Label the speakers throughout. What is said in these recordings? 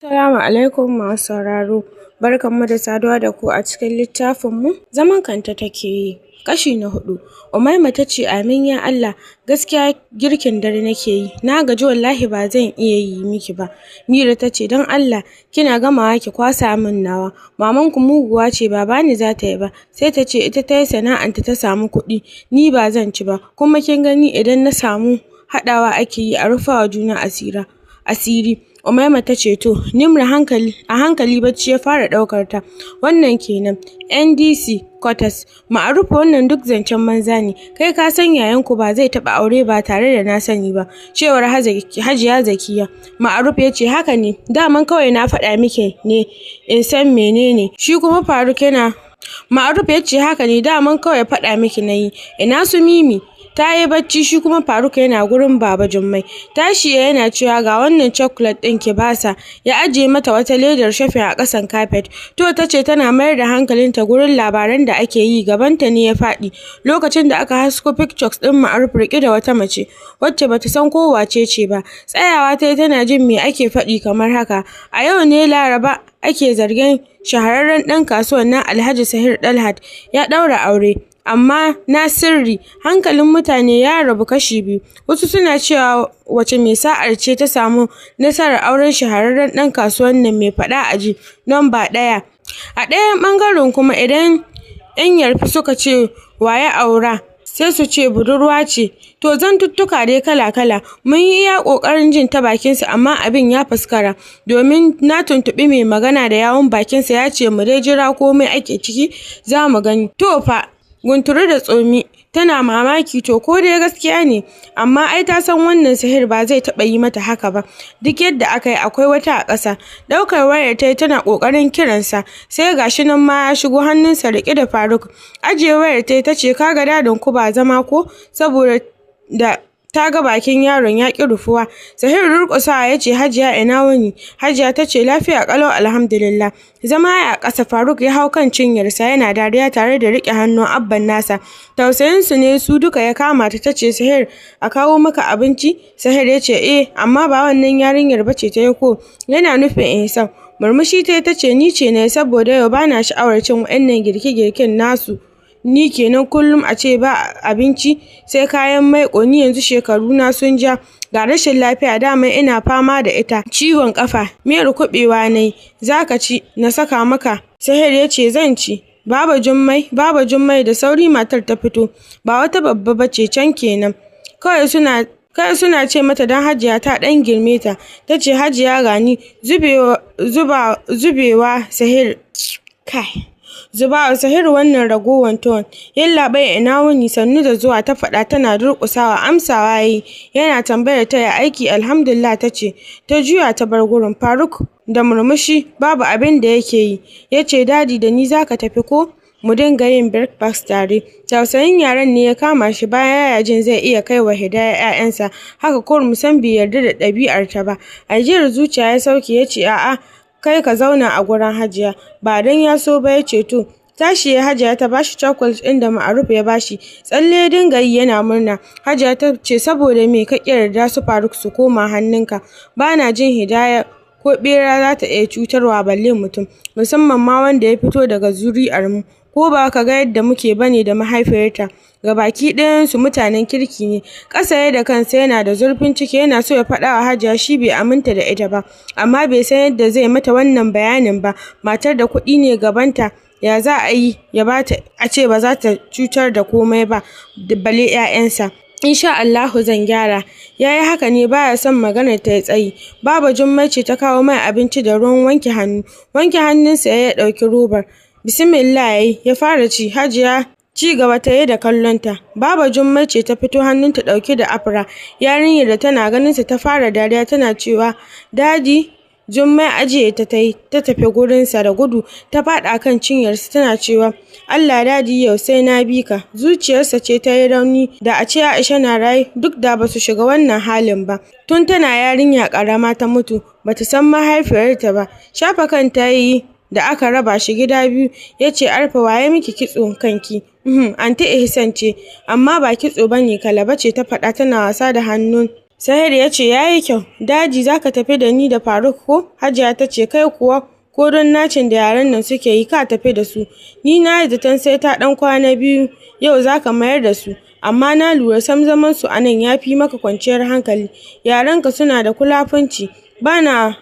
Speaker 1: Assalamu alaikum masu sauraro, barkanmu da saduwa da ku a cikin littafinmu zaman kanta take yi. Kashi na 4. Umaima ta ce amin ya Allah, gaskiya girkin dare nake yi, na gaji wallahi ba zan iya yi miki ba. Mira ta ce don Allah kina gamawa ki kwasa min nawa, mamanku muguwa ce ba bani za ta yi ba, sai ta ce ita ta yi sana'anta ta samu kuɗi, ni ba zan ci ba, kuma kin gani idan na samu haɗawa ake yi a rufawa juna asiri. Umaima ta ce to, Nimra a hankali bacci ya fara ɗaukar ta. Wannan kenan, NDC Quarters, Ma'aruf wannan duk zancen banza ne, kai ka san yayanku ba zai taɓa aure ba tare da na sani ba, cewar Hajiya Zakiya. Ma'aruf ya ce haka ne, daman kawai na faɗa miki ne in san menene, shi kuma Faruk yana Ma'aruf ya ce haka ne, daman kawai faɗa miki na yi, ina su Mimi? Ta yi bacci, shi kuma Faruk yana gurin Baba Jummai. Tashi yana cewa ga wannan chocolate ɗin ki basa, ya ajiye mata wata ledar shopping a ƙasan carpet. To ta ce tana mayar da hankalinta gurin labaran da ake yi, gabanta ne ya faɗi lokacin da aka hasko pictures ɗin Ma'aruf riƙe da wata mace wacce bata san ko wace ce ba. Tsayawa ta yi tana jin me ake faɗi kamar haka. A yau ne Laraba ake zargin shahararren ɗan kasuwan nan Alhaji Sahir Dalhat ya ɗaura aure. Amma na sirri, hankalin mutane ya rabu kashi biyu. Wasu suna cewa wace mai sa'ar ce ta samu nasarar auren shahararren ɗan kasuwan nan mai faɗa a ji namba 1. A ɗayan ɓangaren kuma idan 'yan yarfi suka ce waye aura, sai su ce budurwa ce. To zantuttuka dai kala-kala, mun yi iya ƙoƙarin jin ta bakinsa amma abin ya faskara, domin na tuntuɓi mai magana da yawun bakinsa ya ce mu dai jira komai ake ciki za mu gani. To fa, gunturi da tsomi tana mamaki, to ko dai gaskiya ne, amma ai ta san wannan Sahir ba zai taɓa yi mata haka ba. Duk yadda aka yi akwai wata a ƙasa. Ɗaukar wayar ta tana ƙoƙarin kiransa, sai gashi nan ma ya shigo hannunsa riƙe da Faruk. Ajiye wayar ta ce kaga dadin ku ba zama ko, saboda da ta ga bakin yaron ya ƙi rufuwa. Sahir durƙusawa ya ce Hajiya ina wuni? Hajiya ta ce lafiya ƙalau alhamdulillah. Zama a ƙasa Faruk ya hau kan cinyarsa yana dariya tare da riƙe hannun abban nasa. Tausayinsu ne su duka ya kama ta ce Sahir a kawo maka abinci? Sahir ya ce amma ba wannan yarinyar bace ta yi ko, yana nufin Ihsan. Murmushi ta ce ni ce ne saboda yau bana sha'awar cin waɗannan girke-girken nasu. Ni kenan kullum a ce ba abinci sai kayan maiƙo, ni yanzu shekaruna sun ja, ga rashin lafiya dama ina fama da ita, ciwon kafa, miyar kuɓewa nayi, zaka ci na saka maka? Sahir ya ce zan ci. Baba Jummai da sauri matar ta fito, ba wata babba bace can kenan, kawai suna ce mata dan Hajiya ta dan girme ta. Tace Hajiya gani zubewa Sahir kai. Zubawa Sahir wannan ragowar ton. Yallaɓai ina wuni, sannu da zuwa ta faɗa tana durƙusawa. Amsawa yayi yana tambayar ta ya aiki. Alhamdulillah ta ce, ta juya ta bar gurin. Faruk da murmushi babu abin da yake yi ya ce dadi da ni zaka tafi ko mu dinga yin breakfast tare. Tausayin yaran ne ya kama shi bayan yaya jin zai iya kai wa Hidaya 'ya'yansa haka kurum san bai yarda da ɗabi'ar ta ba. Ajiyar zuciya ya sauke ya ce a'a kai ka zauna a gurin Hajiya, ba dan ya so ba. Ya ce to. Tashi ya Hajiya ta bashi chocolate ɗin da Ma'aruf ya bashi, tsalle ya dinga yi yana murna. Hajiya ta ce saboda me ka yarda su Faruk su koma hannunka? Bana jin Hidaya ko bera za ta iya cutarwa balle mutum, musamman ma wanda ya fito daga zuri'ar mu. Ko ba ka ga yadda muke bane da mahaifiyarta, gabaki ɗayansu mutanen kirki ne. Ƙasa da kansa yana da zurfin ciki, yana so ya faɗa wa Hajiya shi bai aminta da ita ba, amma bai san yadda zai mata wannan bayanin ba. Matar da kuɗi ne gabanta, ya za a yi ya bata a ce ba za ta cutar da komai ba, bale 'ya'yansa. Insha Allahu zan gyara. Yayi haka ne baya son maganar ta yi tsayi. Baba Jummai ce ta kawo mai abinci da ruwan wanke hannu. Wanke hannunsa ya ɗauki robar. Bismillah ya fara ci. Hajiya ci gaba ta yi da kallonta. Baba Jummai ce ta fito hannunta ɗauke da afra. Yarinyar da tana ganinsa ta fara dariya tana cewa dadi. Jummai ajiye ta tafi gurinsa da gudu ta faɗa kan cinyarsa tana cewa Allah dadi yau sai na bi ka. Zuciyarsa ce ta yi rauni, da a ce Aisha na raye duk da ba su shiga wannan halin ba. Tun tana yarinya ƙarama ta mutu, bata san mahaifiyarta ba. Shafa kanta yi da aka raba shi gida biyu. Ya ce Arfa waye miki kitso kanki? Anti Ihsan ce, amma ba kitso bane, Kalaba ce ta faɗa tana wasa da hannun Sahir ya ce yayi kyau, daji zaka tafi da ni da Faruk ko? Hajiya ta ce kai kuwa ko don nacin da yaran nan suke yi ka tafi da su. Ni na yi zaton sai ta ɗan kwana biyu yau zaka mayar da su. Amma na lura sam zaman su anan ya fi maka kwanciyar hankali. Yaranka suna da kulafunci, bana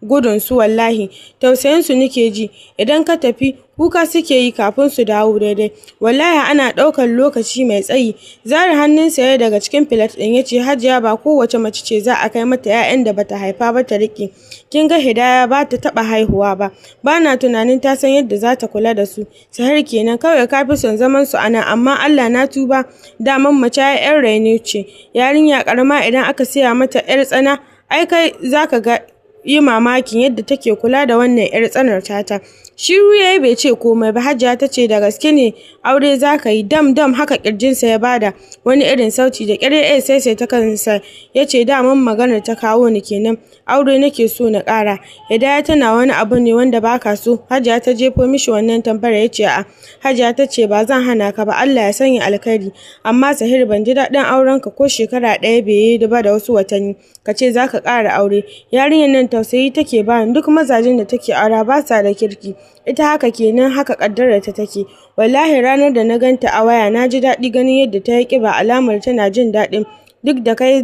Speaker 1: gudun su wallahi, tausayin su nake ji. Idan ka tafi kuka suke yi kafin su dawo daidai. Wallahi ana ɗaukar lokaci mai tsayi. Zare hannunsa ya daga cikin filet ɗin ya ce Hajiya ba kowace mace ce za a kai mata 'ya'yan da bata haifa ba ta riƙe. Kin ga Hidaya ba ta taɓa haihuwa ba. Bana tunanin ta san yadda za ta kula da su. Sahir kenan kawai ka fi son zaman su anan amma Allah na tuba. Daman mace 'yar raino ce. Yarinya karama idan aka siya mata 'yar tsana ai kai zaka ga yi mamakin yadda take kula da wannan 'yar tsanar tata. Shiru yayi bai ce komai ba. Hajiya ta ce da gaske ne aure zaka yi? Dam haka kirjinsa ya bada wani irin sauti da ƙyar sai ta kansa ya ce daman maganar ta kawo ni kenan. Aure nake so na ƙara. Hidaya tana wani abu ne wanda baka so? Hajiya ta jefo mishi wannan tambayar ya ce a. Hajiya ta ce ba zan hana ka ba, Allah ya sanya alkhairi. Amma Sahir ban ji daɗin aurenka ko shekara ɗaya bai yi ba da wasu watanni ka ce zaka ƙara aure. Yarinyar nan tausayi take bani, duk mazajin da take aura ba sa da kirki. Ita haka kenan, haka kaddarar ta take. Wallahi ranar da na ganta a waya na ji daɗi ganin yadda ta yi ƙiba, alamar tana jin daɗin duk da kai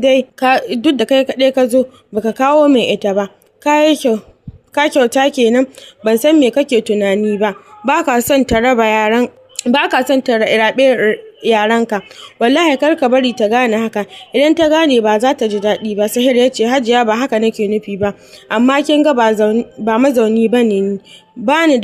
Speaker 1: kaɗai ka zo baka kawo mai ita ba. Ka kyauta kenan, ban san me kake tunani ba. Baka son ta rabe yaranka. Wallahi kar ka bari ta gane haka. Idan ta gane ba za ta ji daɗi ba. Sahir ya ce Hajiya ba haka nake nufi ba. Amma kin ga ba mazauni bane ni. Bani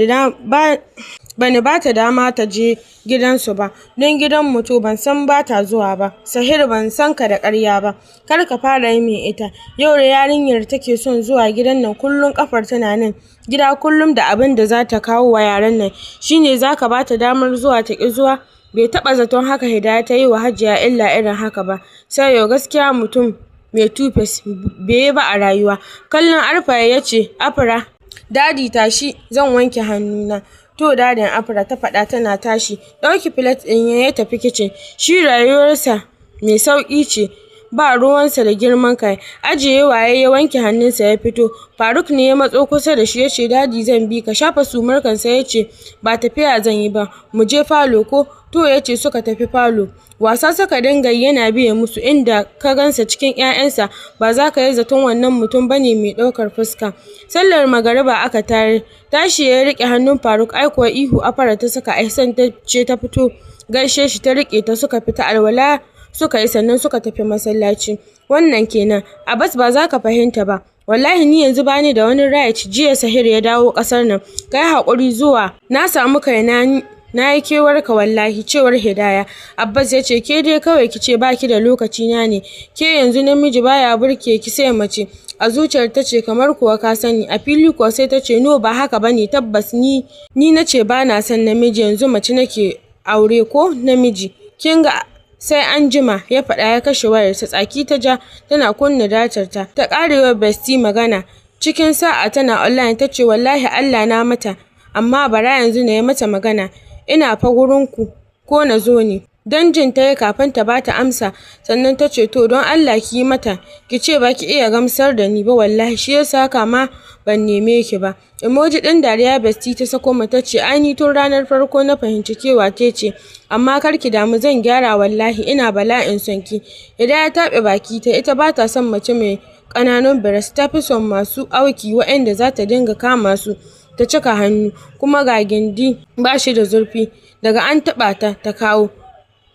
Speaker 1: ba ta dama ta je gidansu ba. Don gidan mutu ban san ba ta zuwa ba. Sahir ban san ka da ƙarya ba. Kar ka fara yi min ita. Yau da yarinyar take son zuwa gidan nan kullum kafar tana nan. Gida kullum da abin da za ta kawo wa yaran nan. Shine zaka ba ta damar zuwa ta ki zuwa? Bai taɓa zaton haka Hidaya ta yi wa Hajiya illa irin haka ba. Sai yau gaskiya mutum mai tufes bai yi ba a rayuwa. Kallon Arfa ya ce Afra, dadi tashi zan wanke hannuna. To dadin Afra ta faɗa tana tashi. Ɗauki filet ɗin ya tafi kicin. Shi rayuwarsa mai sauƙi ce. Ba ruwansa da girman kai. Ajiye waye ya wanke hannunsa ya fito. Faruk ne ya matso kusa da shi ya ce dadi zan bi ka. Shafa sumar kansa ya ce ba tafiya zan yi ba. Mu je falo ko? To ya ce suka tafi falo. Wasa suka dinga yana biye musu inda ka gansa cikin 'ya'yansa ba za ka yi zaton wannan mutum bane mai ɗaukar fuska. Sallar magariba aka tare. Tashi ya riƙe hannun Faruk aikuwa ihu Afra ta saka Ahsan ta ce ta fito gaishe shi ta riƙe ta suka fita alwala suka yi sannan suka tafi masallaci. Wannan kenan. Abbas ba za ka fahimta ba. Wallahi ni yanzu bani da wani right. Jiya Sahir ya dawo ƙasar nan. Kai haƙuri zuwa. Na samu kaina na yi kewarka wallahi, cewar Hidaya. Abbas ya ce ke dai kawai ki ce baki da lokaci na ne. Ke yanzu namiji baya burke ki sai mace. A zuciyar ta ce kamar kuwa ka sani. A fili kuwa sai ta ce no ba haka bane, tabbas ni na ce ba na son namiji, yanzu mace nake aure ko namiji. Kin ga sai an jima, ya faɗa ya kashe wayarsa. Tsaki ta ja tana kunna datar ta ƙarewa bestie magana. Cikin sa'a tana online ta ce wallahi Allah na mata, amma bara yanzu na yi mata magana. Ina fa gurinku ko na zo ne? Don jin ta yi kafin ta bata amsa, sannan ta ce to don Allah ki yi mata, ki ce ba ki iya gamsar da ni ba wallahi shi yasa kama ban neme ki ba. Emoji ɗin dariya bestie ta sako mata ce ai ni tun ranar farko na fahimci kewa ce, amma kar ki damu zan gyara wallahi ina bala'in son ki. Idan ya taɓe baki ta ita ba ta son mace mai ƙananun breast, ta fi son masu auki waɗanda za ta dinga kama su ta cika hannu kuma ga gindi ba shi da zurfi, daga an taɓa ta kawo.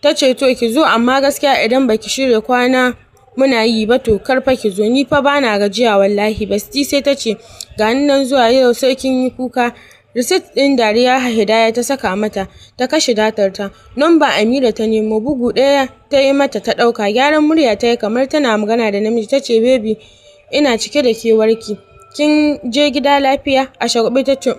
Speaker 1: Ta ce to ki zo amma gaskiya idan baki shirya kwana muna yi ba to kar fa ki zo, ni fa bana gajiya wallahi. Bestie sai ta ce ga nan zuwa yau sai kin yi kuka. Receipt ɗin dariya Hidaya ta saka mata ta kashe datar ta. Number Amira ta nemo, bugu ɗaya ta yi mata ta ɗauka. Gyaran murya ta yi kamar tana magana da namiji. Ta ce baby ina cike da kewarki. Kin je gida lafiya? A shagwabe ta ce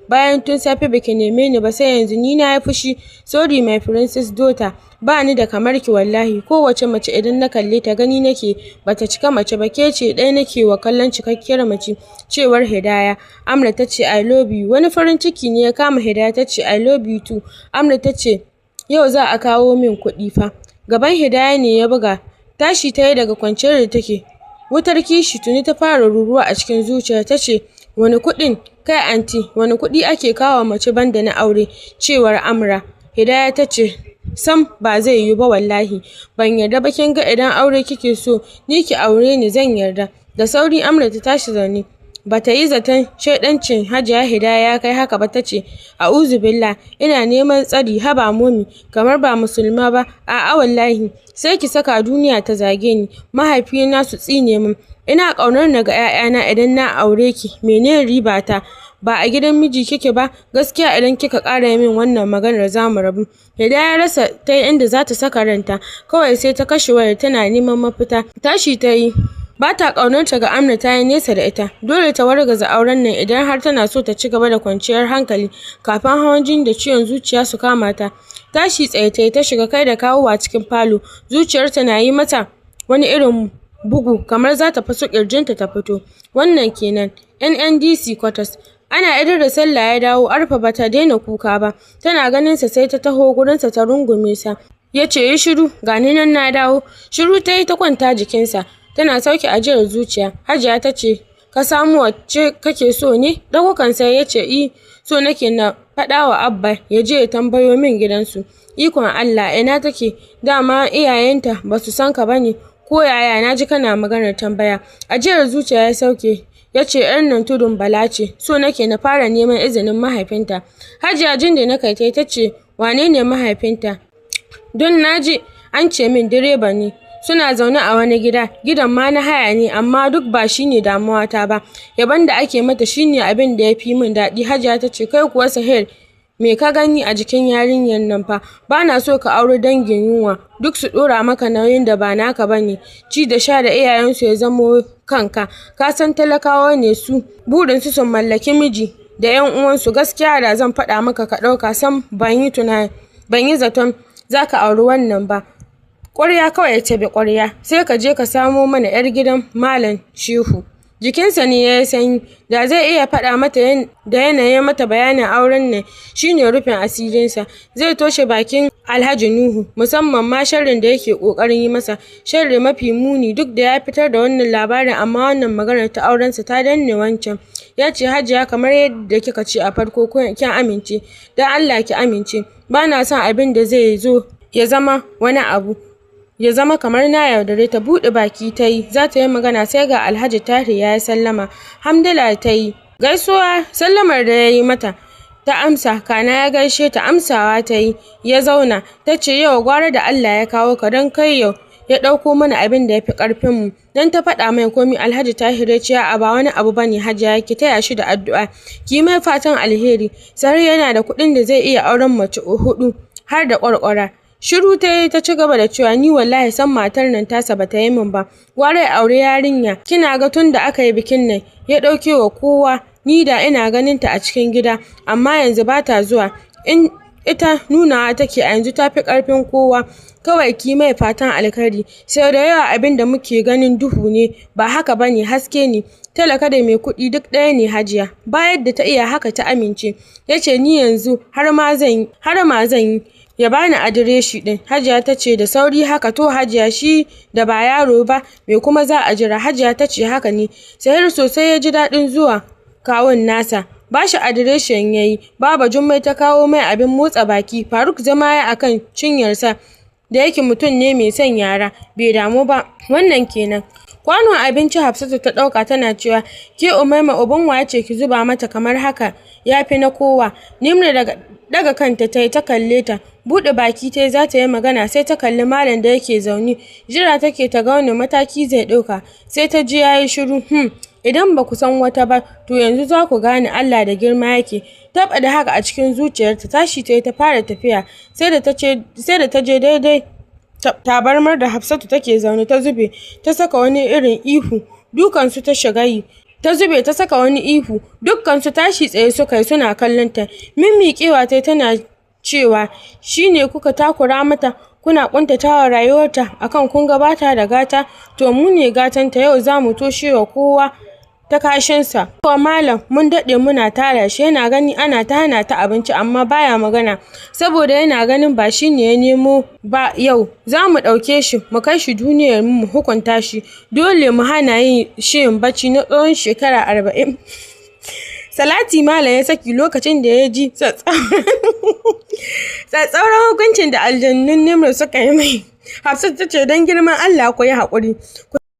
Speaker 1: bayan tun safe baki neme ni ba sai yanzu, ni na yi fushi. Sorry my princess daughter, ba ni da kamar ki wallahi. Kowace mace idan na kalle ta gani nake bata cika mace ba, ke ce ɗaya nake wa kallon cikakkiyar mace, cewar Hidaya. Amra ta ce I love you. Wani farin ciki ne ya kama Hidaya ta ce I love you too. Amra ta ce yau za a kawo min kuɗi fa. Gaban Hidaya ne ya buga tashi ta yi daga kwanciyar da take. Wutar kishi tuni ta fara ruruwa a cikin zuciyar ta ce, wani kuɗin kai anti, wani kuɗi ake kawo mace banda na aure, cewar Amra. Hidaya ta ce, sam ba zai yiwu ba wallahi, ban yarda ba, kin ga idan aure kike so ni ki aure ni zan yarda. Da sauri Amra ta tashi zaune. Bata yi zaton shaidancin Hajiya Hidaya ya kai haka ba, tace a'udhu billah, ina neman tsari, haba momi, kamar ba musulma ba. A'a wallahi sai ki saka duniya ta zage ni, mahaifina su tsine min. Ina kaunar na ga 'ya'yana idan na aure ki, menene riba ta? Ba a gidan miji kike ba, gaskiya idan kika ƙara min wannan maganar zamu rabu. Hidaya rasa ta inda za ta saka ranta, kawai sai ta kashe wayar tana neman mafita. Tashi ta yi. Ba ta ƙaunarta ga Amna, ta yi nesa da ita. Dole ta wargaza auren nan idan har tana so ta ci gaba da kwanciyar hankali kafin hawan jini da ciwon zuciya su kama ta. Tashi tsaye ta shiga kai da kawowa cikin falo. Zuciyarta na yi mata wani irin bugu kamar za ta faso ƙirjinta ta fito. Wannan kenan. NNDC quarters. Ana idar da sallah ya dawo, Arfa ba ta daina kuka ba. Tana ganin sa sai ta taho gurinsa ta rungume sa. Ya ce, yi shiru, gani nan na dawo. Shiru ta yi ta kwanta jikinsa. Tana sauke ajiyar zuciya. Hajiya ta ce, ka samu wacce kake so ne? Dagokan sai ya ce, so nake na faɗa wa Abba ya je ya tambayo min gidansu. Ikon Allah, ina take? Dama iyayenta ba su san ka bane? Ko yaya, na ji kana maganar tambaya. Ajiyar zuciya ya sauke. Ya ce, ‘yar nan tudun Bala ce, so nake na fara neman izinin mahaifinta. Hajiya jin da na kai ta ce, wane ne mahaifinta? Don naji an ce min direba ne. Suna zaune a wani gida, gidan ma na haya ne, amma duk ba shine damuwata ba. Yaban da ake mata shine abin da ya fi min daɗi. Hajiya ta ce, kai kuwa Sahel, me ka gani a jikin yarinyar nan fa? Ba na so ka aure dangin yunwa, duk su ɗora maka nauyin da ba naka ba ne. Ci da sha da iyayensu ya zamo kanka. Ka san talakawa ne su, burinsu sun mallaki miji da 'yan uwansu. Gaskiya da zan faɗa maka ka ɗauka, sam ban yi zaton za ka auri wannan ba. Ƙwarya kawai ta bi ƙwarya, sai ka je ka samo mana 'yar gidan Malam Shehu. Jikinsa ne ya yi sanyi, da zai iya faɗa mata da yanayin mata bayanin auren nan shine rufin asirinsa. Zai toshe bakin Alhaji Nuhu, musamman ma sharrin da yake ƙoƙarin yi masa, sharri mafi muni. Duk da ya fitar da wannan labarin, amma wannan maganar ta aurensa ta danne wancan. Ya ce, Hajiya, kamar yadda kika ce a farko, kin amince, don Allah ki amince. Ba na son abin da zai zo ya zama wani abu, ya zama kamar na yaudare ta. Buɗe baki ta yi za ta yi magana, sai ga Alhaji Tahir ya yi sallama. Hamdala ta yi gaisuwa, sallamar da ya yi mata ta amsa, kana ya gaishe ta, amsawa ta yi. Ya zauna. Ta ce, yau gwara da Allah ya kawo ka, don kai yau ya ɗauko mana abin da ya fi ƙarfinmu. Dan ta faɗa mai komi. Alhaji Tahir ya ce, a ba wani abu bane Hajiya, ki taya shi da addu'a, ki mai fatan alheri. Sari yana da kuɗin da zai iya auren mace 4 har da ƙwarƙwara. Shiru ta yi, ta ci gaba da cewa, ni wallahi san matar nan tasa ba ta yi min ba. Gwara ya aure yarinya. Kina ga tun da aka yi bikin nan ya ɗauke wa kowa, ni da ina ganin ta a cikin gida, amma yanzu ba ta zuwa. In ita nunawa take a yanzu ta fi ƙarfin kowa. Kawai ki mai fatan alkhairi. Sai da yawa abin da muke ganin duhu ne, ba haka bane, haske ne. Talaka da mai kuɗi duk ɗaya ne Hajiya. Bayar da ta iya haka ta amince. Ya ce, ni yanzu har ma zan yi ya bani adireshi din. Hajiya ta ce da sauri, haka to Hajiya, shi da ba yaro ba, me kuma za a jira? Hajiya ta ce haka ne. Sahir sosai ya ji daɗin zuwa kawun nasa. Ba shi adireshin ya yi. Baba Jummai ta kawo mai abin motsa baki. Faruk zama ya akan cinyarsa, da yake mutum ne mai son yara, bai damu ba. Wannan kenan. Kwanon abinci Hafsatu ta ɗauka tana cewa, ke Umaima, uban wa ce ki zuba mata kamar haka? Ya fi na kowa. Nimra daga kanta ta yi, ta kalle ta. Buɗe baki ta yi za ta yi magana, sai ta kalli Malam da yake zaune. Jira take ta ga wani mataki zai ɗauka. Sai ta ji ya yi shiru. Idan ba ku san wata ba, to yanzu za ku gane Allah da girma yake. Taɓa da haka a cikin zuciyarta. Tashi ta yi ta fara tafiya. Sai da ta je daidai tabarmar da Hafsatu take zaune, ta zube ta saka wani irin ihu. Dukansu ta shiga yi. Ta zube ta saka wani ihu. Dukkansu tashi tsaye suka yi suna kallon ta. Mimmiƙewa ta tana cewa, shine kuka takura mata, kuna kuntatawa rayuwarta akan kun gabata da gata? To mu ne gatanta, yau za mu toshe wa kowa ta kashinsa. Ko malam mun daɗe muna tara shi, yana gani ana ta hana ta abinci amma baya magana saboda yana ganin ba shi ne ya nemo ba. Yau za mu ɗauke shi mu kai shi duniyar mu hukunta shi, dole mu hana shi yin bacci na tsawon shekara 40. Salati malam ya saki lokacin da ya ji tsatsauran hukuncin da aljannun Nimrod suka yi mai. Hafsat ta ce don girman Allah ku yi haƙuri.